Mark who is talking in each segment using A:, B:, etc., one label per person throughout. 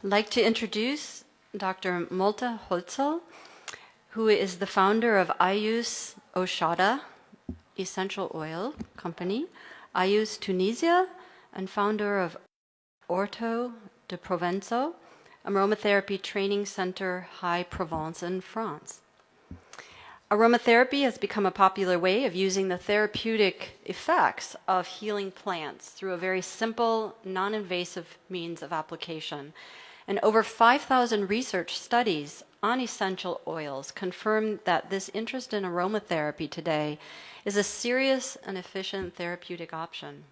A: I'd like to introduce Dr. Malte Holzel, who is the founder of Ayus Oshada Essential Oil Company, Ayus Tunisia, and founder of Orto de Provenço, aromatherapy training center, High Provence in France. Aromatherapy has become a popular way of using the therapeutic effects of healing plants through a very simple, non-invasive means of application. And over 5,000 research studies on essential oils confirm that this interest in aromatherapy today is a serious and efficient therapeutic option.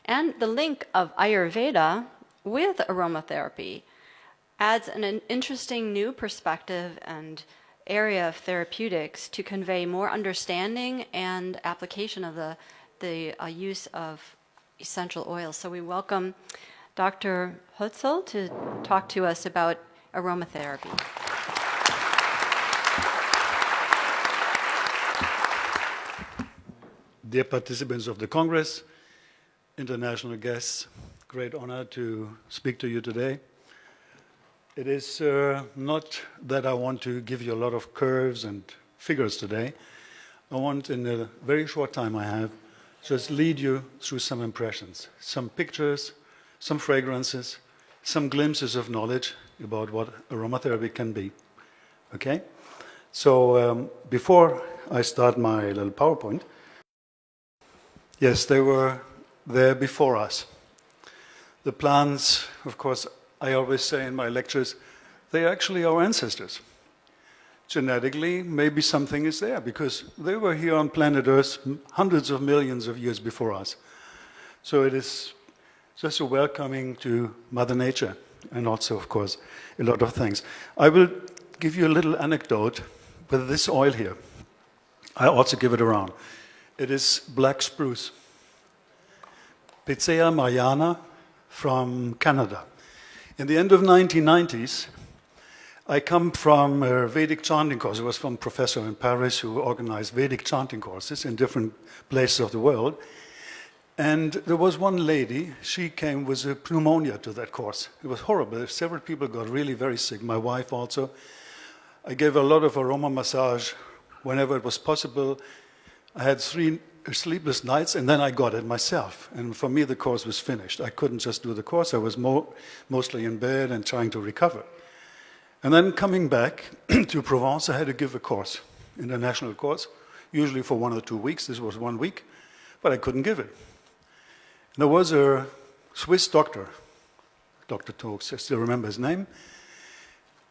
A: And the link of Ayurveda with aromatherapy adds an interesting new perspective and area of therapeutics to convey more understanding and application of the use of essential oils. So we welcome Dr. Holzel to talk to us about aromatherapy.
B: Dear participants of the Congress, international guests, great honor to speak to you today. It is not that I want to give you a lot of curves and figures today. I want, in the very short time I have, just lead you through some impressions, some pictures, some fragrances, some glimpses of knowledge about what aromatherapy can be. Okay? So before I start my little PowerPoint, yes, they were there before us. The plants, of course, I always say in my lectures, they are actually our ancestors. Genetically, maybe something is there because they were here on planet Earth hundreds of millions of years before us. So it is just a welcoming to Mother Nature and also, of course, a lot of things. I will give you a little anecdote with this oil here. I also give it around. It is black spruce. Picea mariana from Canada. In the end of 1990s, I come from a Vedic chanting course. I was from a professor in Paris who organized Vedic chanting courses in different places of the world. And there was one lady, she came with a pneumonia to that course. It was horrible. Several people got really very sick, my wife also. I gave a lot of aroma massage whenever it was possible. I had 3 sleepless nights, and then I got it myself. And for me, the course was finished. I couldn't just do the course. I was mostly in bed and trying to recover. And then coming back to Provence, I had to give a course, international course, usually for 1 or 2 weeks. This was 1 week, but I couldn't give it. There was a Swiss doctor, Dr. Tokes, I still remember his name,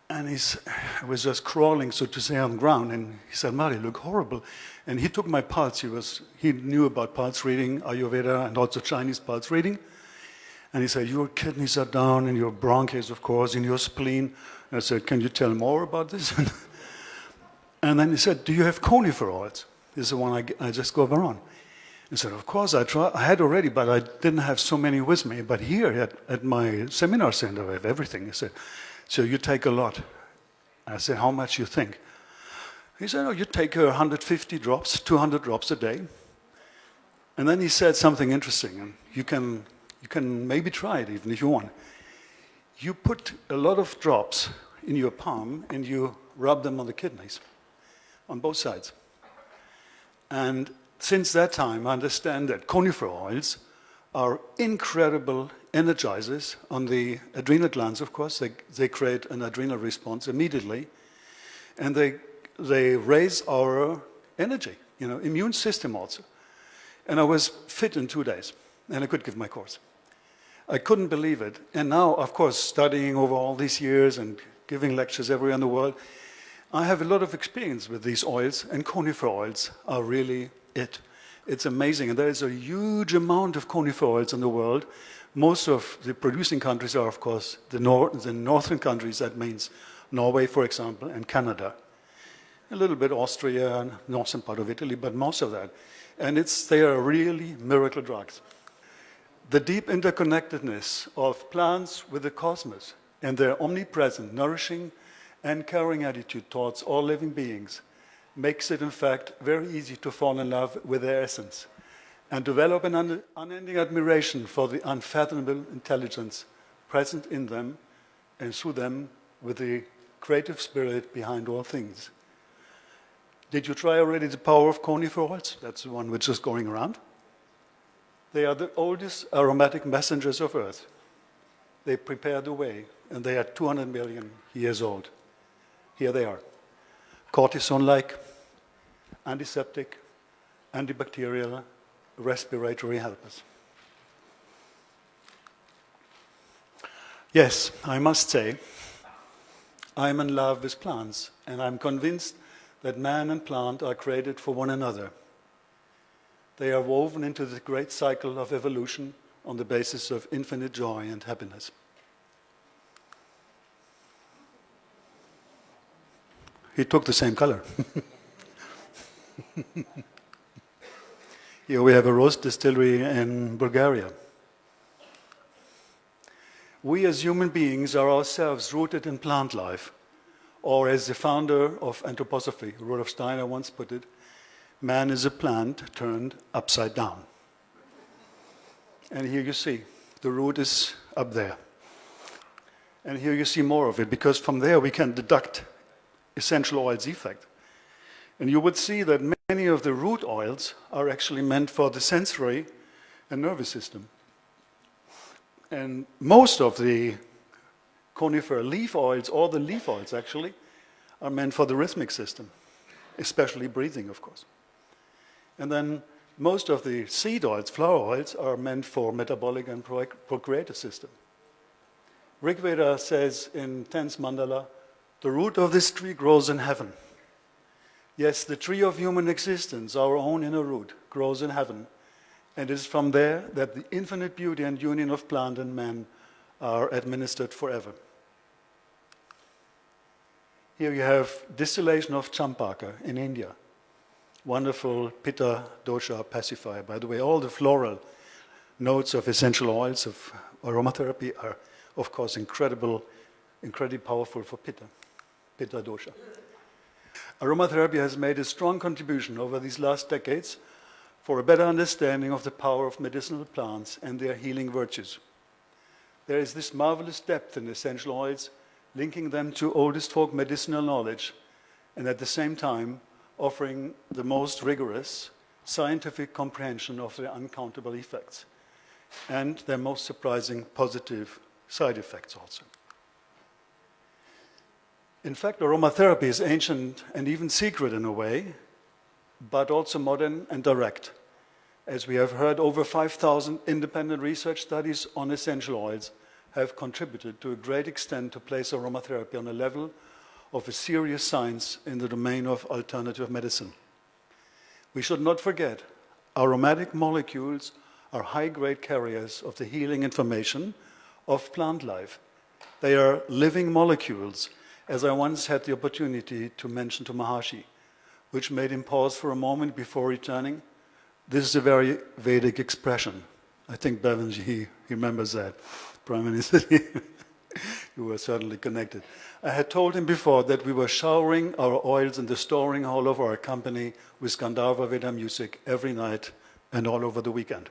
B: and I was just crawling, so to say, on the ground, and he said, "Mari, you look horrible." And he took my pulse. He knew about pulse reading, Ayurveda, and also Chinese pulse reading. And he said, "Your kidneys are down, and your bronchs, of course, and your spleen." And I said, "Can you tell more about this?" And then he said, "Do you have conifer oils?" This is the one I just go around. He said, "Of course, I had already, but I didn't have so many with me. But here at my seminar center, I have everything." He said, "So you take a lot." I said, "How much you think?" He said, "Oh, you take 150 drops, 200 drops a day." And then he said something interesting, and you can maybe try it even if you want. You put a lot of drops in your palm and you rub them on the kidneys, on both sides. And since that time, I understand that conifer oils are incredible energizers on the adrenal glands, of course. They create an adrenal response immediately, and they raise our energy, immune system also. And I was fit in 2 days, and I could give my course. I couldn't believe it. And now, of course, studying over all these years and giving lectures everywhere in the world, I have a lot of experience with these oils, and conifer oils are really it. It's amazing. And there is a huge amount of conifer oils in the world. Most of the producing countries are, of course, the northern countries. That means Norway, for example, and Canada. A little bit Austria and northern part of Italy, but most of that. And they are really miracle drugs. The deep interconnectedness of plants with the cosmos and their omnipresent, nourishing, and caring attitude towards all living beings makes it, in fact, very easy to fall in love with their essence and develop an unending admiration for the unfathomable intelligence present in them and through them with the creative spirit behind all things. Did you try already the power of conifer oils? That's the one which is going around. They are the oldest aromatic messengers of Earth. They prepare the way, and they are 200 million years old. Here they are. Cortisone-like, antiseptic, antibacterial, respiratory helpers. Yes, I must say, I'm in love with plants, and I'm convinced that man and plant are created for one another. They are woven into the great cycle of evolution on the basis of infinite joy and happiness. He took the same color. Here we have a rose distillery in Bulgaria. We as human beings are ourselves rooted in plant life, or as the founder of anthroposophy, Rudolf Steiner, once put it, man is a plant turned upside down. And here you see, the root is up there. And here you see more of it, because from there we can deduct essential oils effect. And you would see that many of the root oils are actually meant for the sensory and nervous system. And most of the conifer leaf oils, all the leaf oils actually, are meant for the rhythmic system, especially breathing, of course. And then most of the seed oils, flower oils, are meant for metabolic and procreative system. Rig Veda says in 10th mandala, the root of this tree grows in heaven. Yes, the tree of human existence, our own inner root, grows in heaven. And it is from there that the infinite beauty and union of plant and man are administered forever. Here you have distillation of champaka in India. Wonderful pitta dosha pacifier. By the way, all the floral notes of essential oils of aromatherapy are, of course, incredibly powerful for pitta dosha. Aromatherapy has made a strong contribution over these last decades for a better understanding of the power of medicinal plants and their healing virtues. There is this marvelous depth in essential oils, linking them to oldest folk medicinal knowledge, and at the same time offering the most rigorous scientific comprehension of their uncountable effects and their most surprising positive side effects also. In fact, aromatherapy is ancient and even secret in a way, but also modern and direct. As we have heard, over 5,000 independent research studies on essential oils have contributed to a great extent to place aromatherapy on a level of a serious science in the domain of alternative medicine. We should not forget, aromatic molecules are high-grade carriers of the healing information of plant life. They are living molecules, as I once had the opportunity to mention to Maharshi, which made him pause for a moment before returning. This is a very Vedic expression. I think Bevanji, he remembers that, Prime Minister. You were certainly connected. I had told him before that we were showering our oils in the storing hall of our company with Gandharva Veda music every night and all over the weekend.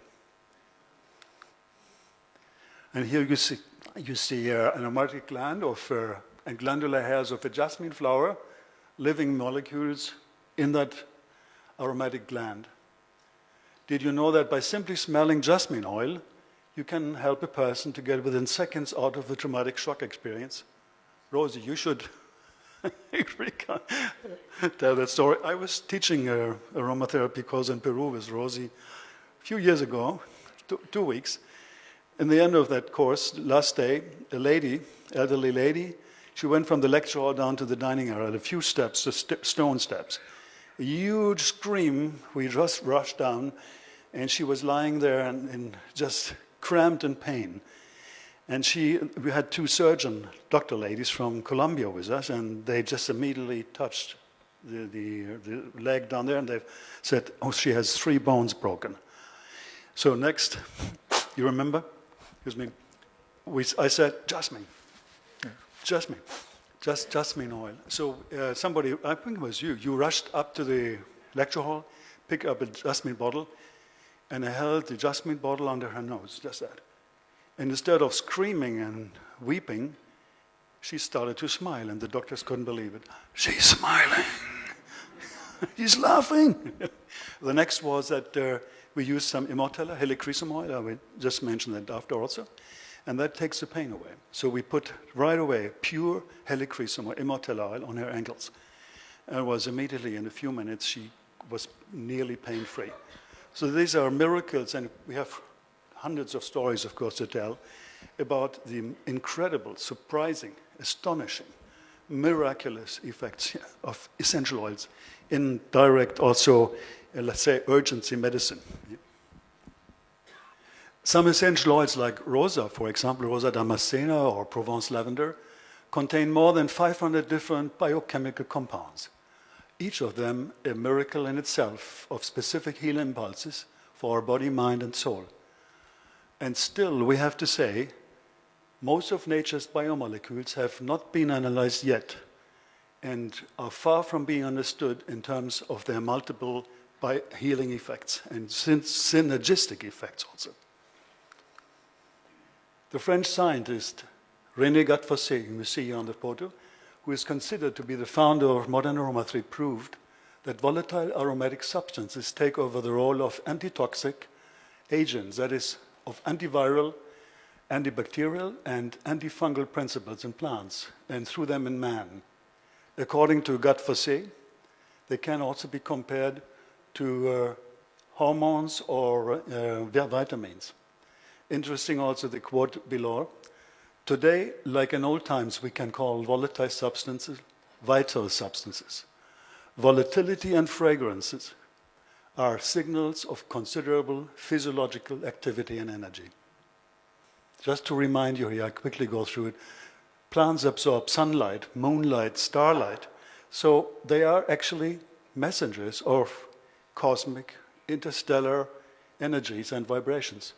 B: And here you see an aromatic gland and glandular hairs of a jasmine flower, living molecules in that aromatic gland. Did you know that by simply smelling jasmine oil, you can help a person to get within seconds out of a traumatic shock experience? Rosie, you should tell that story. I was teaching an aromatherapy course in Peru with Rosie a few years ago, 2 weeks. In the end of that course, last day, a lady, elderly lady, she went from the lecture hall down to the dining area, a few steps, stone steps. A huge scream, we just rushed down, and she was lying there and just cramped in pain. And we had 2 doctor ladies from Colombia with us, and they just immediately touched the leg down there, and they said, oh, she has 3 bones broken. So next, you remember? Excuse me. I said, jasmine, jasmine oil. So somebody, I think it was you rushed up to the lecture hall, picked up a jasmine bottle, and I held the jasmine bottle under her nose, just that. And instead of screaming and weeping, she started to smile, and the doctors couldn't believe it. She's smiling. He's laughing. The next was that we used some Immortella, helichrysum oil. I will just mention that after also. And that takes the pain away. So we put right away pure helichrysum or Immortella oil on her ankles. And it was immediately, in a few minutes, she was nearly pain-free. So these are miracles, and we have hundreds of stories, of course, to tell about the incredible, surprising, astonishing, miraculous effects of essential oils in direct, also, let's say, urgency medicine. Some essential oils like Rosa, for example, Rosa damascena or Provence lavender, contain more than 500 different biochemical compounds, each of them a miracle in itself of specific healing impulses for our body, mind, and soul. And still, we have to say, most of nature's biomolecules have not been analyzed yet and are far from being understood in terms of their multiple healing effects and synergistic effects also. The French scientist René Gattefossé, you see here on the photo, who is considered to be the founder of modern aromatherapy, proved that volatile aromatic substances take over the role of antitoxic agents, that is, of antiviral, antibacterial, and antifungal principles in plants, and through them in man. According to Gattefossé, they can also be compared to hormones or vitamins. Interesting also the quote below. Today, like in old times, we can call volatile substances vital substances. Volatility and fragrances are signals of considerable physiological activity and energy. Just to remind you here, I quickly go through it. Plants absorb sunlight, moonlight, starlight, so they are actually messengers of cosmic, interstellar energies and vibrations.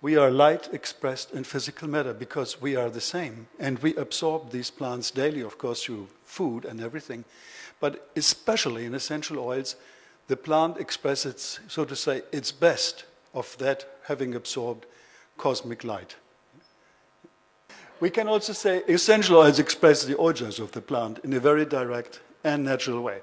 B: We are light expressed in physical matter because we are the same, and we absorb these plants daily, of course, through food and everything. But especially in essential oils, the plant expresses, so to say, its best of that having absorbed cosmic light. We can also say essential oils express the ojas of the plant in a very direct and natural way.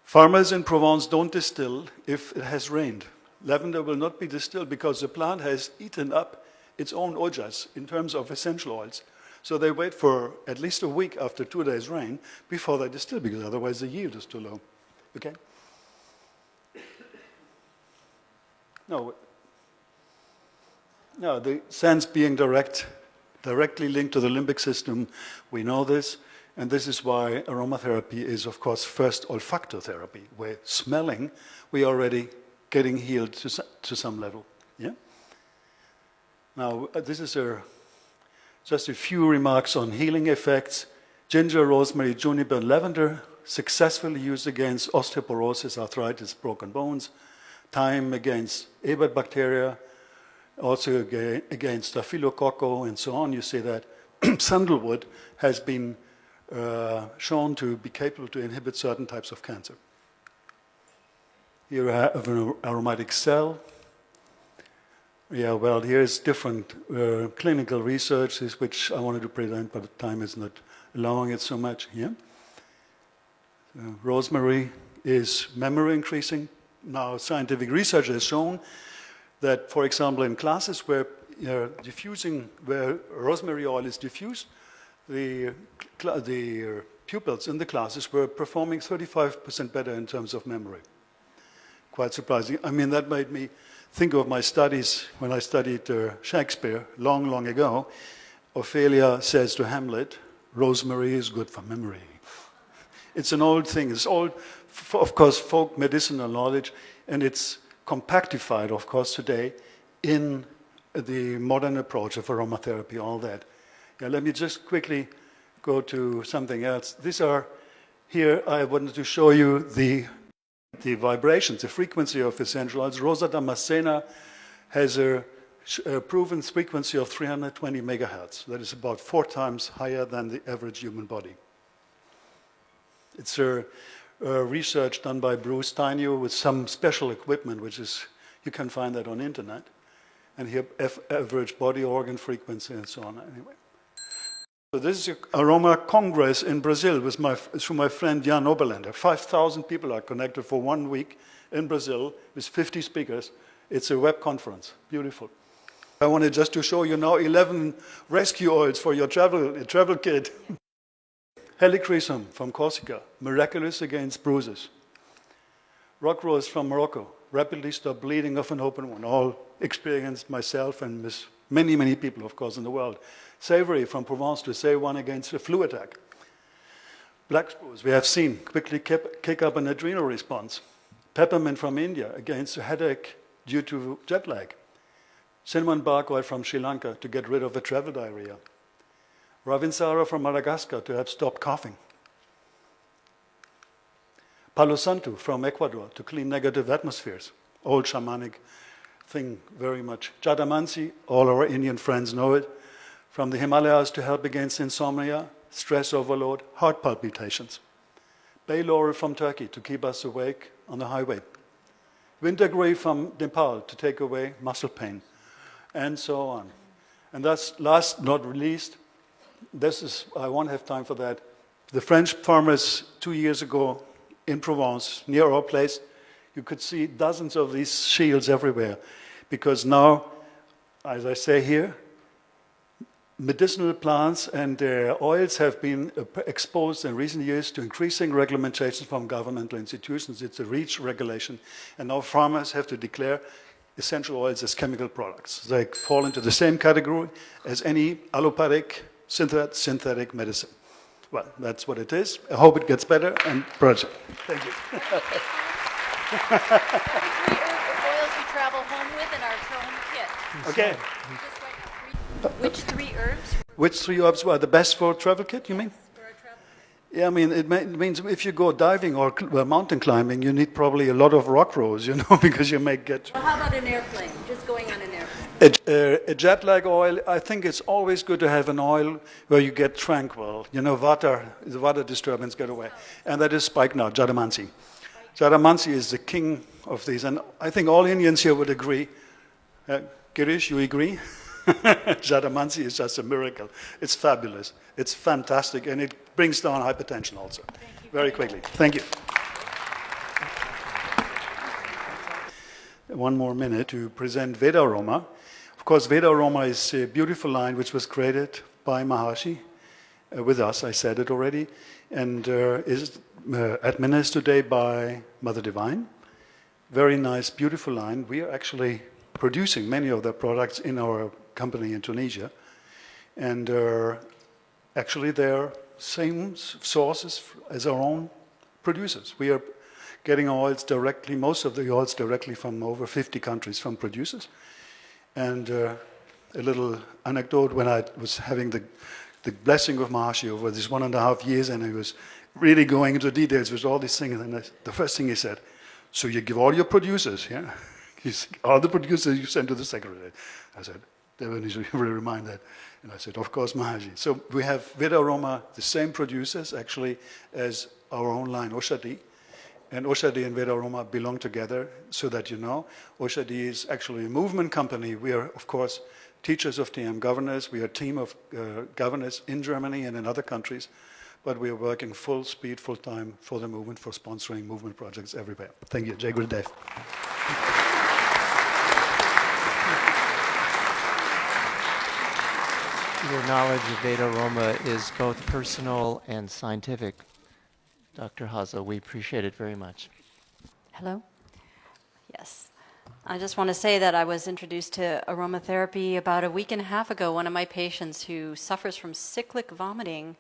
B: Farmers in Provence don't distill if it has rained. Lavender will not be distilled because the plant has eaten up its own ojas in terms of essential oils. So they wait for at least a week after 2 days rain before they distill, because otherwise the yield is too low. Okay? No, the sense being directly linked to the limbic system, we know this, and this is why aromatherapy is, of course, first olfactotherapy, where smelling, we are already getting healed to some level. Yeah? Now, this is just a few remarks on healing effects. Ginger, rosemary, juniper, and lavender successfully used against osteoporosis, arthritis, broken bones. Thyme against Ebert bacteria, also against Staphylococcus and so on. You see that sandalwood has been shown to be capable to inhibit certain types of cancer. Here I have an aromatic cell. Yeah, well, here's different clinical research, which I wanted to present, but time is not allowing it so much here. Rosemary is memory increasing. Now, scientific research has shown that, for example, in classes where where rosemary oil is diffused, the pupils in the classes were performing 35% better in terms of memory. Quite surprising. I mean, that made me think of my studies when I studied Shakespeare long, long ago. Ophelia says to Hamlet, rosemary is good for memory. It's an old thing. It's old, of course, folk medicinal knowledge, and it's compactified, of course, today in the modern approach of aromatherapy, all that. Yeah, let me just quickly go to something else. These are, here I wanted to show you the vibrations, the frequency of essential oils. Rosa damascena has a proven frequency of 320 megahertz. That is about 4 times higher than the average human body. It's a research done by Bruce Tainio with some special equipment, which is, you can find that on internet. And here, average body organ frequency and so on. Anyway. So this is an Aroma Congress in Brazil through my friend Jan Oberländer. 5,000 people are connected for 1 week in Brazil with 50 speakers. It's a web conference. Beautiful. I wanted just to show you now 11 rescue oils for your travel kit. Helichrysum from Corsica, miraculous against bruises. Rock rose from Morocco, rapidly stop bleeding of an open wound. All experienced myself and with many, many people, of course, in the world. Savory from Provence to save one against a flu attack. Black spruce, we have seen, quickly kick up an adrenal response. Peppermint from India against a headache due to jet lag. Cinnamon bark oil from Sri Lanka to get rid of the travel diarrhea. Ravinsara from Madagascar to help stop coughing. Palo Santo from Ecuador to clean negative atmospheres. Old shamanic thing very much. Jadamansi, all our Indian friends know it. From the Himalayas to help against insomnia, stress overload, heart palpitations. Bay laurel from Turkey to keep us awake on the highway. Wintergreen from Nepal to take away muscle pain, and so on. And that's last not least, I won't have time for that. The French farmers 2 years ago in Provence, near our place, you could see dozens of these shields everywhere. Because now, as I say here, medicinal plants and their oils have been exposed in recent years to increasing regulations from governmental institutions. It's a REACH regulation. And now farmers have to declare essential oils as chemical products. They fall into the same category as any allopathic synthetic medicine. Well, that's what it is. I hope it gets better and project. Thank you.
C: Oils we travel home with in our home kit.
B: Okay.
C: Which 3 herbs?
B: Which 3 herbs are the best for travel kit, you mean?
C: For our travel kit.
B: Yeah, I mean, it means if you go diving or mountain climbing, you need probably a lot of rock rose, because you may get...
C: Well, how about an airplane? Just going on an airplane.
B: A jet lag oil, I think it's always good to have an oil where you get tranquil. The vata disturbance get away. And that is spikenard, Jadamansi. Jadamansi is the king of these. And I think all Indians here would agree. Girish, you agree? Jadamansi is just a miracle. It's fabulous. It's fantastic. And it brings down hypertension also. Very quickly. Thank you. 1 more minute to present Veda Aroma. Of course, Veda Aroma is a beautiful line which was created by Maharshi with us, I said it already, and is administered today by Mother Divine. Very nice, beautiful line. We are actually producing many of their products in our company in Tunisia. And actually they're same sources as our own producers. We are getting our oils directly, most of the oils directly from over 50 countries from producers. And a little anecdote, when I was having the blessing of Maharshi over these 1.5 years, and I was really going into details with all these things, and the first thing he said, so you give all your producers, yeah? All the producers you send to the secretary. I said, Devin, you really remind that. And I said, of course, Maharshi. So we have Veda Aroma, the same producers, actually, as our own line, Oshadi. And Oshadi and Veda Aroma belong together, so that you know. Oshadi is actually a movement company. We are, of course, teachers of TM governors. We are a team of governors in Germany and in other countries. But we are working full speed, full time for the movement, for sponsoring movement projects everywhere. Thank you. Jai Gurudev.
D: Your knowledge of Veda Aroma is both personal and scientific. Dr. Haza, we appreciate it very much.
A: Hello? Yes. I just want to say that I was introduced to aromatherapy about 1.5 weeks ago. One of my patients who suffers from cyclic vomiting,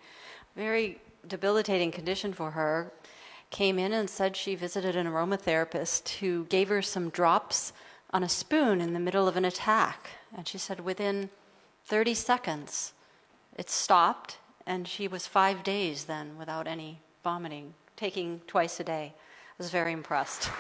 A: very debilitating condition for her, came in and said she visited an aromatherapist who gave her some drops on a spoon in the middle of an attack. And she said within 30 seconds it stopped, and she was 5 days then without any vomiting, taking twice a day. I was very impressed.